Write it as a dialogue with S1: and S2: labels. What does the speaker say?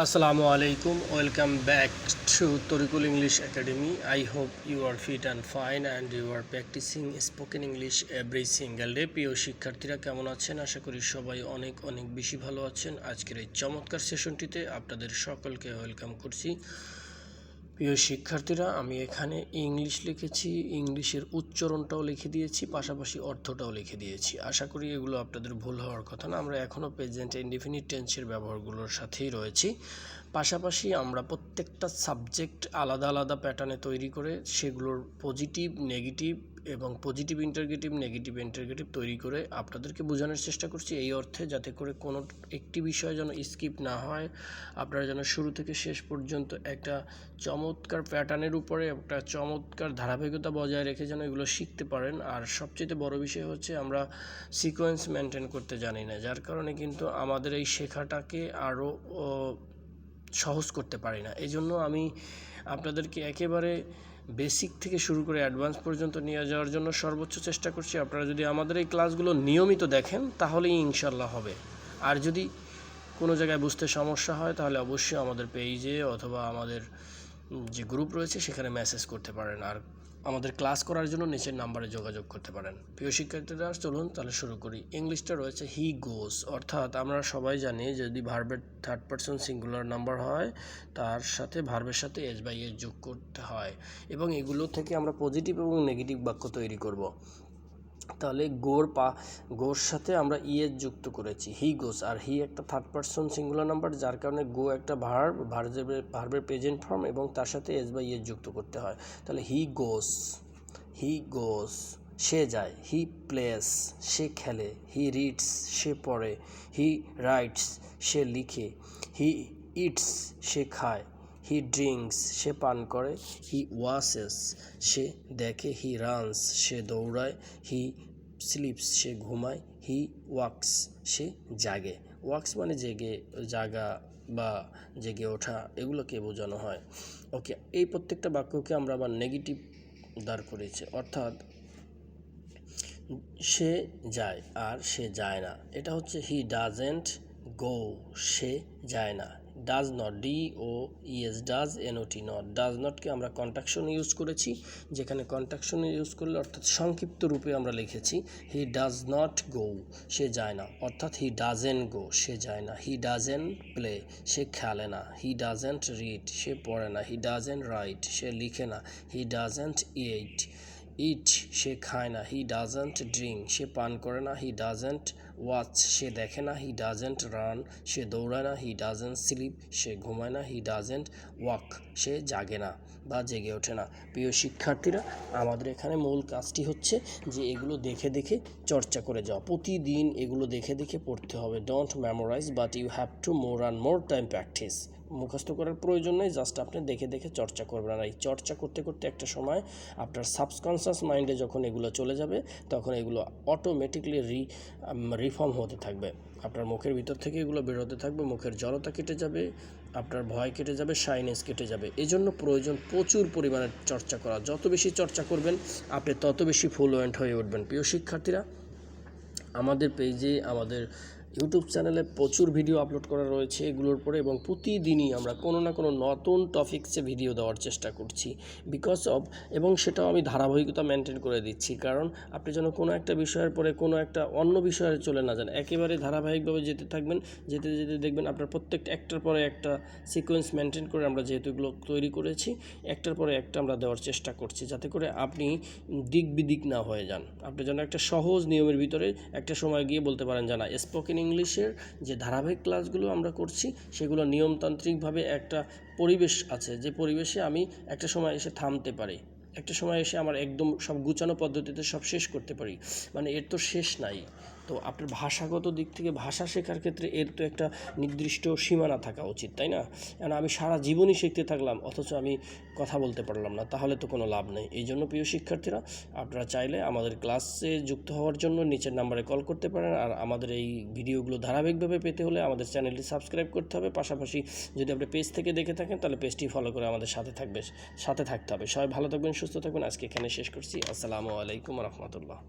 S1: Assalamu alaikum. Welcome back to Torikul English Academy. I hope you are fit and fine and you are practicing spoken English every single day. প্রিয় শিক্ষার্থীরা কেমন আছেন? আশা করি সবাই অনেক বেশি ভালো আছেন। আজকের এই চমৎকার সেশনটিতে আপনাদের সকলকে ওয়েলকাম করছি। প্রিয় শিক্ষার্থীরা, আমি এখানে ইংলিশ লিখেছি, ইংলিশের উচ্চারণটাও লিখে দিয়েছি, পাশাপাশি অর্থটাও লিখে দিয়েছি। আশা করি এগুলো আপনাদের ভুল হওয়ার কথা না। আমরা এখনও প্রেজেন্ট ইনডিফিনিট টেন্সের ব্যবহারগুলোর সাথেই রয়েছি। পাশাপাশি আমরা প্রত্যেকটা সাবজেক্ট আলাদা আলাদা প্যাটার্নে তৈরি করে সেগুলোর পজিটিভ নেগেটিভ এবং পজিটিভ ইন্টারগেটিভ নেগেটিভ ইন্টারগেটিভ তৈরি করে আপনাদেরকে বোঝানোর চেষ্টা করছি, এই অর্থে যাতে করে কোনো একটি বিষয় যেন স্কিপ না হয়, আপনারা যেন শুরু থেকে শেষ পর্যন্ত একটা চমৎকার প্যাটার্নের উপরে একটা চমৎকার ধারাবাহিকতা বজায় রেখে যেন এগুলো শিখতে পারেন। আর সবচেয়ে বড় বিষয় হচ্ছে আমরা সিকোয়েন্স মেনটেন করতে জানি না, যার কারণে কিন্তু আমাদের এই শেখাটাকে আরও সহজ করতে পারি না। এই জন্য আমি আপনাদেরকে একেবারে বেসিক থেকে শুরু করে অ্যাডভান্স পর্যন্ত নিয়ে যাওয়ার জন্য সর্বোচ্চ চেষ্টা করছি। আপনারা যদি আমাদের এই ক্লাসগুলো নিয়মিত দেখেন তাহলেই ইনশাল্লাহ হবে। আর যদি কোনো জায়গায় বুঝতে সমস্যা হয় তাহলে অবশ্যই আমাদের পেজে অথবা আমাদের যে গ্রুপ রয়েছে সেখানে মেসেজ করতে পারেন, আর আমাদের ক্লাস করার জন্য নিচের নাম্বারে যোগাযোগ করতে পারেন। প্রিয় শিক্ষার্থীরা, চলুন তাহলে শুরু করি। ইংলিশটা রয়েছে হি গোস, অর্থাৎ আমরা সবাই জানি যদি ভার্বের থার্ড পারসন সিঙ্গুলার নাম্বার হয় তার সাথে ভার্বের সাথে এস বাই এস যোগ করতে হয়, এবং এগুলো থেকে আমরা পজিটিভ এবং নেগেটিভ বাক্য তৈরি করব। তাহলে গোর সাথে আমরা ইএস যুক্ত করেছি, হি গোস, আর হি একটা থার্ড পারসন সিঙ্গুলার নাম্বার, যার কারণে গো একটা ভার্বের প্রেজেন্ট ফর্ম এবং তার সাথে এস বা ইএস যুক্ত করতে হয়। তাহলে হি গোস সে যায়, হি প্লেস সে খেলে, হি রিডস সে পড়ে, হি রাইটস সে লিখে, হি ইটস সে খায়, হি ড্রিঙ্কস সে পান করে, হি ওয়াশেস সে দেখে, হি রানস সে দৌড়ায়, হি স্লিপস সে ঘুমায়, হি ওয়াক্স সে জাগে। ওয়াক্স মানে জাগা বা জেগে ওঠা, এগুলোকে বোঝানো হয়। ওকে, এই প্রত্যেকটা বাক্যকে আমরা আবার নেগেটিভ দাঁড় করেছি, অর্থাৎ সে যায় আর সে যায় না। এটা হচ্ছে হি ডাজেন্ট গো, সে যায় না। Does not, D O ES, does NOT, not. Does নটকে আমরা কন্ট্রাকশন ইউজ করেছি, যেখানে কন্ট্রাকশন ইউজ করলে অর্থাৎ সংক্ষিপ্ত রূপে আমরা লিখেছি হি ডাজ নট গো, সে যায় না, অর্থাৎ হি ডাজেন্ট গো, সে যায় না। হি ডাজেন্ট প্লে, সে খেলে না। হি ডাজেন্ট রিড, সে পড়ে না। হি ডাজেন্ট রাইট, সে লিখে না। হি ডাজেন্ট ইট, সে খায় না। হি ডাজেন্ট ড্রিঙ্ক, সে পান করে না। হি ডাজেন্ট ওয়াচ, সে দেখে না। হি ডাজেন্ট রান, সে দৌড়ায় না। হি ডাজেন্ট স্লিপ, সে ঘুমায় না। হি ডাজেন্ট ওয়াক, সে জাগে না বা জেগে ওঠে না। প্রিয় শিক্ষার্থীরা, আমাদের এখানে মূল কাজটি হচ্ছে যে এগুলো দেখে দেখে চর্চা করে যাওয়া, প্রতিদিন এগুলো দেখে দেখে পড়তে হবে। Don't memorise but you have to more and more time practice. মুখস্থ করার প্রয়োজন নেই, জাস্ট আপনি দেখে দেখে চর্চা করবেন। আর এই চর্চা করতে করতে একটা সময় আপনার সাবকনশাস মাইন্ডে যখন এগুলো চলে যাবে তখন এগুলো অটোমেটিকলি রিফর্ম হতে থাকবে। আপনার মুখের ভিতর থেকে এগুলো বেরোতে থাকবে, মুখের জড়তা কেটে যাবে, আপনার ভয় কেটে যাবে, শাইনেস কেটে যাবে। এই জন্য প্রয়োজন প্রচুর পরিমাণে চর্চা করা। যত বেশি চর্চা করবেন আপনি তত বেশি ফ্লুয়েন্ট হয়ে উঠবেন। প্রিয় শিক্ষার্থীরা, আমাদের পেজে, আমাদের ইউটিউব চ্যানেলে প্রচুর ভিডিও আপলোড করা রয়েছে এগুলোর পরে, এবং প্রতিদিনই আমরা কোনো না কোনো নতুন টপিক্সে ভিডিও দেওয়ার চেষ্টা করছি এবং সেটাও আমি ধারাবাহিকতা মেনটেন করে দিচ্ছি, কারণ আপনি যেন কোনো একটা বিষয়ের পরে কোনো একটা অন্য বিষয়ে চলে না যান, একেবারে ধারাবাহিকভাবে যেতে থাকবেন। যেতে যেতে দেখবেন আপনার প্রত্যেকটা একটার পরে একটা সিকোয়েন্স মেনটেন করে আমরা যেহেতু এগুলো তৈরি করেছি, একটার পরে একটা আমরা দেওয়ার চেষ্টা করছি, যাতে করে আপনি দিক বিদিক না হয়ে যান। আপনি যেন একটা সহজ নিয়মের ভিতরে একটা সময় গিয়ে বলতে পারেন যে না, স্পোকেন ইংলিশের যে ধারাবাহিক ক্লাসগুলো আমরা করছি সেগুলো নিয়মতান্ত্রিকভাবে একটা পরিবেশ আছে, যে পরিবেশে আমি একটা সময় এসে থামতে পারি, একটা সময় এসে আমার একদম সব গুছানো পদ্ধতিতে সব শেষ করতে পারি। মানে এর তো শেষ নাই। তো আপনার ভাষাগত দিক থেকে ভাষা শেখার ক্ষেত্রে এর তো একটা নির্দিষ্ট সীমানা থাকা উচিত, তাই না? কারণ আমি সারা জীবনই শিখতে থাকলাম অথচ আমি কথা বলতে পারলাম না, তাহলে তো কোনো লাভ নেই। এই জন্য প্রিয় শিক্ষার্থীরা, আপনারা চাইলে আমাদের ক্লাসে যুক্ত হওয়ার জন্য নিচের নাম্বারে কল করতে পারেন। আর আমাদের এই ভিডিওগুলো ধারাবাহিকভাবে পেতে হলে আমাদের চ্যানেলটি সাবস্ক্রাইব করতে হবে। পাশাপাশি যদি আপনি পেজ থেকে দেখে থাকেন তাহলে পেজটি ফলো করে আমাদের সাথে থাকতে হবে। সবাই ভালো থাকবেন, সুস্থ থাকবেন। আজকে এখানে শেষ করছি। আসসালামু আলাইকুম রহমতুল্লাহ।